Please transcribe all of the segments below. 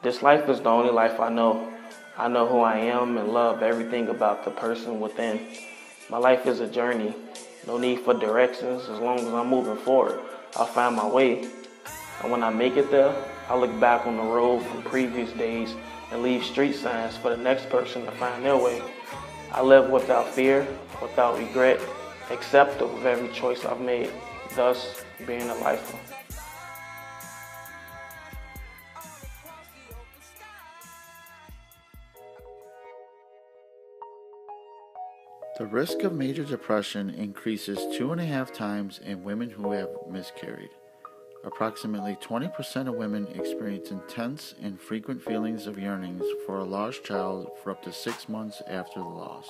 This life is the only life I know. I know who I am and love everything about the person within. My life is a journey. No need for directions. As long as I'm moving forward, I'll find my way. And when I make it there, I look back on the road from previous days and leave street signs for the next person to find their way. I live without fear, without regret, accepting of every choice I've made, thus being a lifer. The risk of major depression increases 2.5 times in women who have miscarried. Approximately 20% of women experience intense and frequent feelings of yearnings for a lost child for up to 6 months after the loss.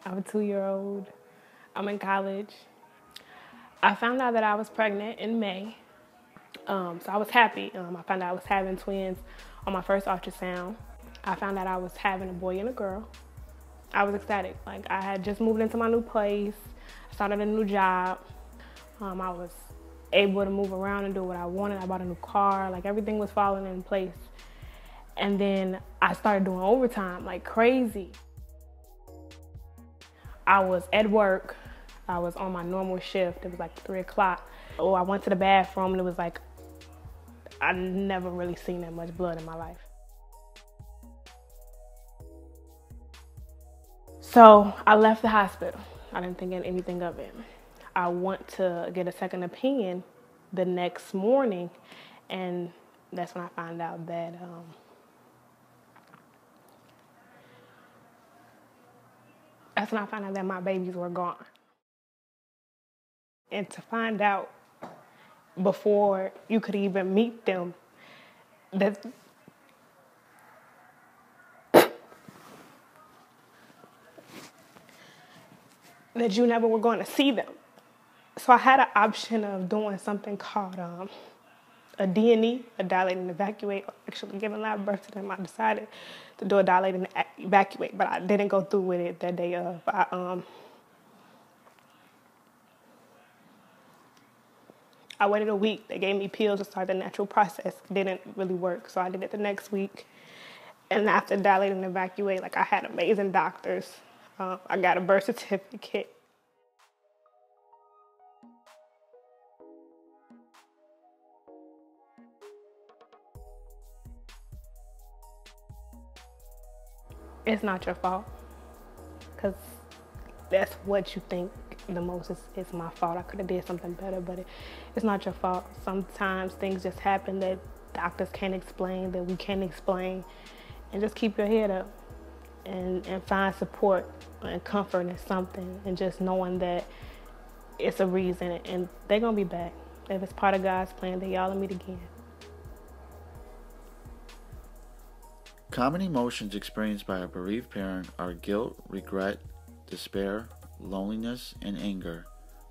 I'm a 2-year-old. I'm in college. I found out that I was pregnant in May. So I was happy. I found out I was having twins on my first ultrasound. I found out I was having a boy and a girl. I was ecstatic. Like, I had just moved into my new place, started a new job. I was able to move around and do what I wanted. I bought a new car. Like, everything was falling in place. And then I started doing overtime like crazy. I was at work. I was on my normal shift. It was like 3 o'clock. Oh, I went to the bathroom and it was like, I never really seen that much blood in my life. So I left the hospital. I didn't think anything of it. I went to get a second opinion the next morning, and that's when I found out that my babies were gone. And to find out before you could even meet them that you never were going to see them. So I had an option of doing something called a D&E, a dilate and evacuate, or actually giving live birth to them. I decided to do a dilate and evacuate, but I didn't go through with it that day of. I waited a week. They gave me pills to start the natural process. It didn't really work, so I did it the next week. And after dilate and evacuate, like, I had amazing doctors. I got a birth certificate. It's not your fault, because that's what you think the most is my fault. I could have did something better, but it's not your fault. Sometimes things just happen that doctors can't explain, that we can't explain, and just keep your head up and find support and comfort in something, and just knowing that it's a reason and they're gonna be back. If it's part of God's plan, then y'all will meet again. Common emotions experienced by a bereaved parent are guilt, regret, despair, loneliness, and anger.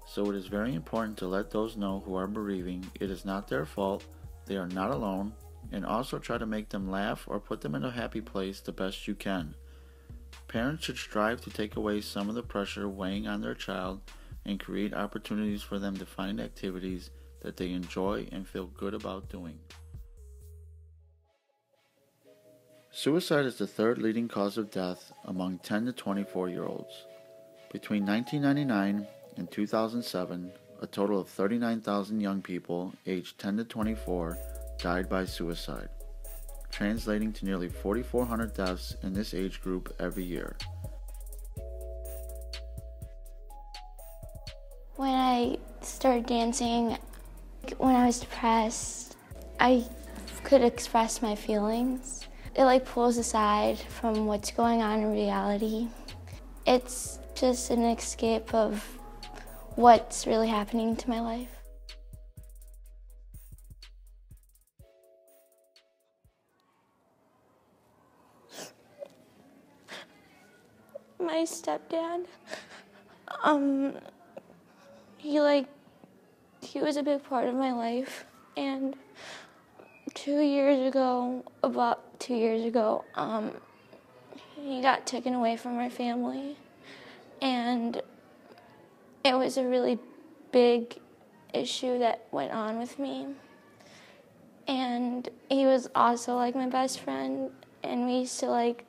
So it is very important to let those know who are bereaving it is not their fault, they are not alone, and also try to make them laugh or put them in a happy place the best you can. Parents should strive to take away some of the pressure weighing on their child and create opportunities for them to find activities that they enjoy and feel good about doing. Suicide is the third leading cause of death among 10 to 24-year-olds. Between 1999 and 2007, a total of 39,000 young people aged 10 to 24 died by suicide, translating to nearly 4,400 deaths in this age group every year. When I started dancing, when I was depressed, I could express my feelings. It pulls aside from what's going on in reality. It's just an escape of what's really happening to my life. My stepdad, he was a big part of my life, and about 2 years ago, he got taken away from our family, and it was a really big issue that went on with me. And he was also like my best friend, and we used to like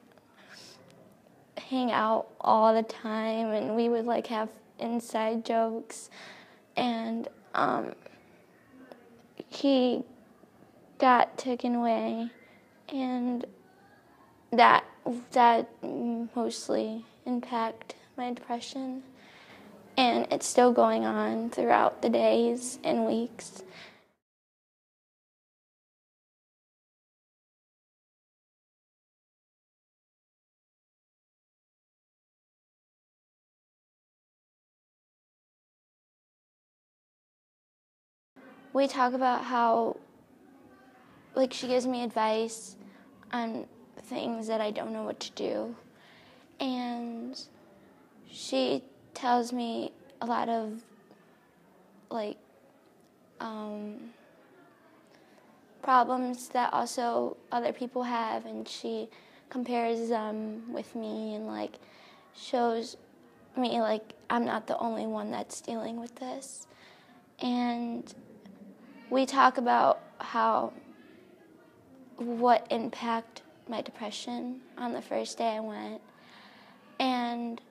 hang out all the time, and we would like have inside jokes. And he got taken away, and that mostly impacted my depression, and it's still going on throughout the days and weeks. We talk about how, like, she gives me advice on things that I don't know what to do. And she tells me a lot of, like, problems that also other people have, and she compares them with me and, like, shows me, like, I'm not the only one that's dealing with this. And we talk about what impact my depression on the first day I went. And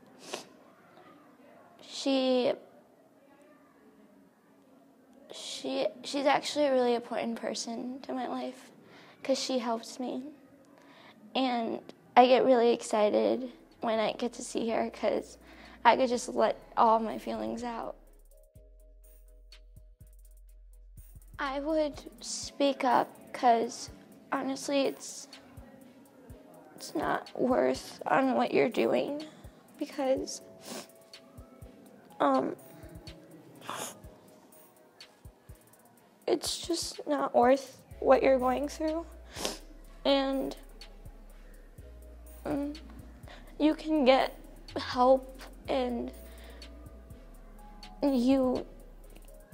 she's actually a really important person to my life because she helps me. And I get really excited when I get to see her because I could just let all my feelings out. I would speak up because honestly it's not worth on what you're doing, because it's just not worth what you're going through. And you can get help, and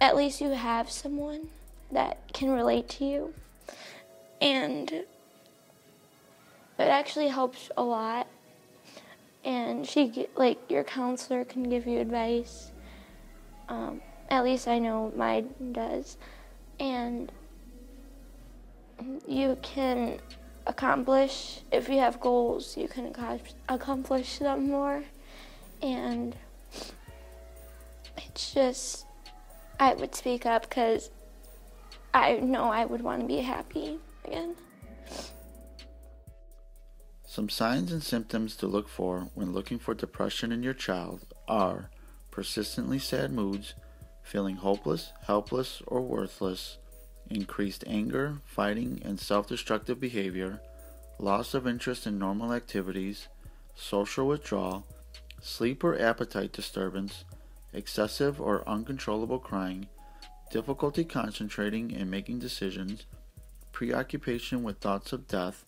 at least you have someone that can relate to you, and it actually helps a lot. And your counselor can give you advice. At least I know mine does. And you can accomplish, if you have goals, you can accomplish them more. And it's just, I would speak up because I know I would want to be happy again. Some signs and symptoms to look for when looking for depression in your child are persistently sad moods, feeling hopeless, helpless, or worthless, increased anger, fighting, and self-destructive behavior, loss of interest in normal activities, social withdrawal, sleep or appetite disturbance, excessive or uncontrollable crying, difficulty concentrating and making decisions, preoccupation with thoughts of death,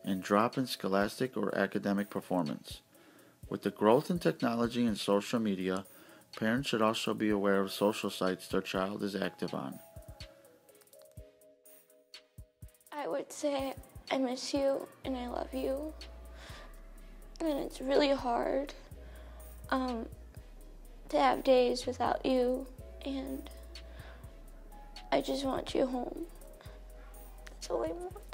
and drop in scholastic or academic performance. With the growth in technology and social media, parents should also be aware of social sites their child is active on. I would say I miss you and I love you. And it's really hard to have days without you, and I just want you home. That's all I want.